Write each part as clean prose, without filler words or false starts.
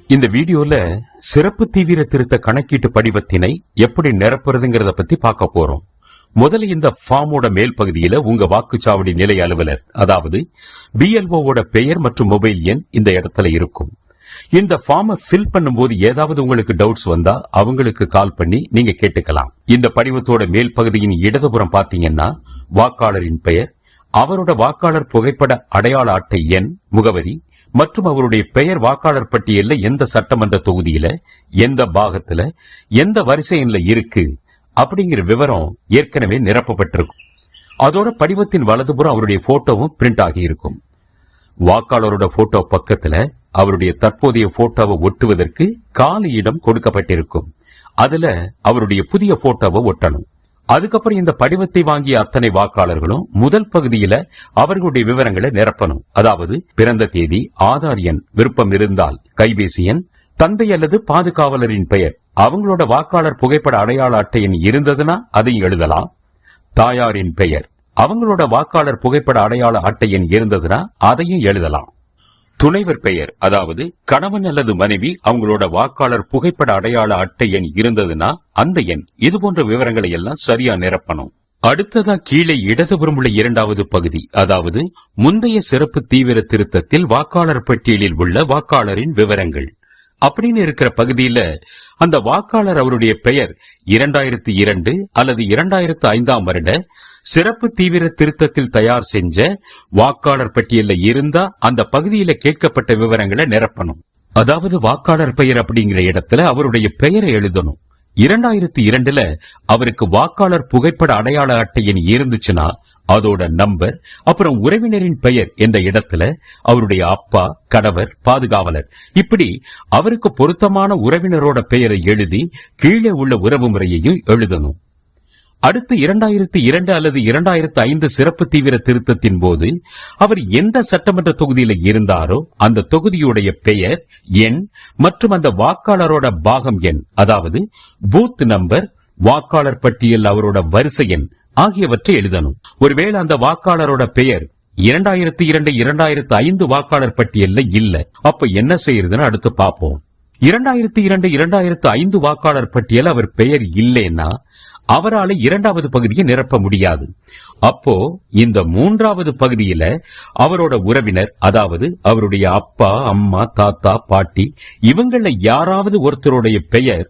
இந்த வீடியோல சிறப்பு தீவிர திருத்த கணக்கீட்டு படிவத்தினை எப்படி நிரப்புறதுங்கிறத பத்தி பார்க்க போறோம். முதல்ல இந்த ஃபார்மோட மேல் பகுதியில உங்க வாக்குச்சாவடி நிலை அலுவலர், அதாவது BLOவோட பெயர் மற்றும் மொபைல் எண் இந்த இடத்துல இருக்கும். இந்த ஃபார்மை ஃபில் பண்ணும்போது ஏதாவது உங்களுக்கு டவுட்ஸ் வந்தா அவங்களுக்கு கால் பண்ணி நீங்க கேட்டுக்கலாம். இந்த படிவத்தோட மேல் பகுதியின் இடதுபுறம் பாத்தீங்கன்னா வாக்காளரின் பெயர், அவரோட வாக்காளர் புகைப்பட அடையாள அட்டை எண், முகவரி மற்றும் அவருடைய பெயர் வாக்காளர் பட்டியல்ல எந்த சட்டமன்ற தொகுதியில, எந்த பாகத்துல, எந்த வரிசை எண்ல இருக்கு அப்படிங்கிற விவரம் ஏற்கனவே நிரப்பப்பட்டிருக்கும். அதோட படிவத்தின் வலதுபுறம் அவருடைய போட்டோவும் பிரிண்ட் ஆகி இருக்கும். வாக்காளரோட போட்டோ பக்கத்துல அவருடைய தற்போதைய போட்டோவை ஒட்டுவதற்கு காலி இடம் கொடுக்கப்பட்டிருக்கும். அதுல அவருடைய புதிய போட்டோவை ஒட்டணும். அதுக்கப்புறம் இந்த படிவத்தை வாங்கிய அத்தனை வாக்காளர்களும் முதல் பகுதியில அவர்களுடைய விவரங்களை நிரப்பணும். அதாவது பிறந்த தேதி, ஆதார் எண், விருப்பம் இருந்தால் கைபேசி எண், தந்தை அல்லது பாதுகாவலரின் பெயர், அவங்களோட வாக்காளர் புகைப்பட அடையாள அட்டை எண் இருந்ததுன்னா அதையும் எழுதலாம். தாயாரின் பெயர், அவங்களோட வாக்காளர் புகைப்பட அடையாள அட்டை எண் இருந்ததுன்னா அதையும் எழுதலாம். துணைவர் பெயர், அதாவது கணவன் அல்லது மனைவி அவங்களோட வாக்காளர் புகைப்பட அடையாள அட்டை எண் இருந்ததுன்னா அந்த எண், இது போன்ற விவரங்களை எல்லாம் சரியா நிரப்பணும். அடுத்ததா கீழே இடதுபுறம் உள்ள இரண்டாவது பகுதி, அதாவது முந்தைய சிறப்பு தீவிர திருத்தத்தில் வாக்காளர் பட்டியலில் உள்ள வாக்காளரின் விவரங்கள் அப்படின்னு இருக்கிற பகுதியில அந்த வாக்காளர் அவருடைய பெயர் 2002 அல்லது 2005 வருட சிறப்பு தீவிர திருத்தத்தில் தயார் செஞ்ச வாக்காளர் பட்டியல்ல இருந்தா அந்த பகுதியில கேட்கப்பட்ட விவரங்களை நிரப்பணும். அதாவது வாக்காளர் பெயர் அப்படிங்கிற இடத்துல அவருடைய பெயரை எழுதணும். 2002ல அவருக்கு வாக்காளர் புகைப்பட அடையாள அட்டை எண் இருந்துச்சுன்னா அதோட நம்பர், அப்புறம் உறவினரின் பெயர் என்ற இடத்துல அவருடைய அப்பா, கணவர், பாதுகாவலர், இப்படி அவருக்கு பொருத்தமான உறவினரோட பெயரை எழுதி கீழே உள்ள உறவு முறையையும் எழுதணும். அடுத்து 2002 அல்லது 2005 சிறப்பு தீவிர திருத்தத்தின் போது அவர் எந்த சட்டமன்ற தொகுதியில இருந்தாரோ அந்த தொகுதியுடைய பெயர், எண் மற்றும் அந்த வாக்காளரோட பாகம் எண், அதாவது பூத் நம்பர், வாக்காளர் பட்டியல் அவரோட வரிசை எண் ஆகியவற்றை எழுதணும். ஒருவேளை அந்த வாக்காளரோட பெயர் 2002 2005 வாக்காளர் பட்டியல்ல இல்ல, அப்ப என்ன செய்யறதுன்னு அடுத்து பார்ப்போம். 2002 2005 வாக்காளர் பட்டியல் அவர் பெயர் இல்லைன்னா அவரால் இரண்டாவது பகுதியை நிரப்ப முடியாது. அப்போ இந்த மூன்றாவது பகுதியில அவரோட உறவினர், அதாவது அவருடைய அப்பா, அம்மா, தாத்தா, பாட்டி, இவங்கள யாராவது ஒருத்தருடைய பெயர்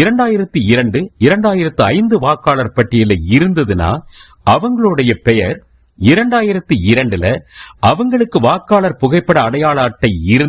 2002 2005 வாக்காளர் பட்டியல இருந்ததுன்னா அவங்களுடைய பெயர் 2002ல அவங்களுக்கு வாக்காளர் புகைப்பட அடையாள அட்டை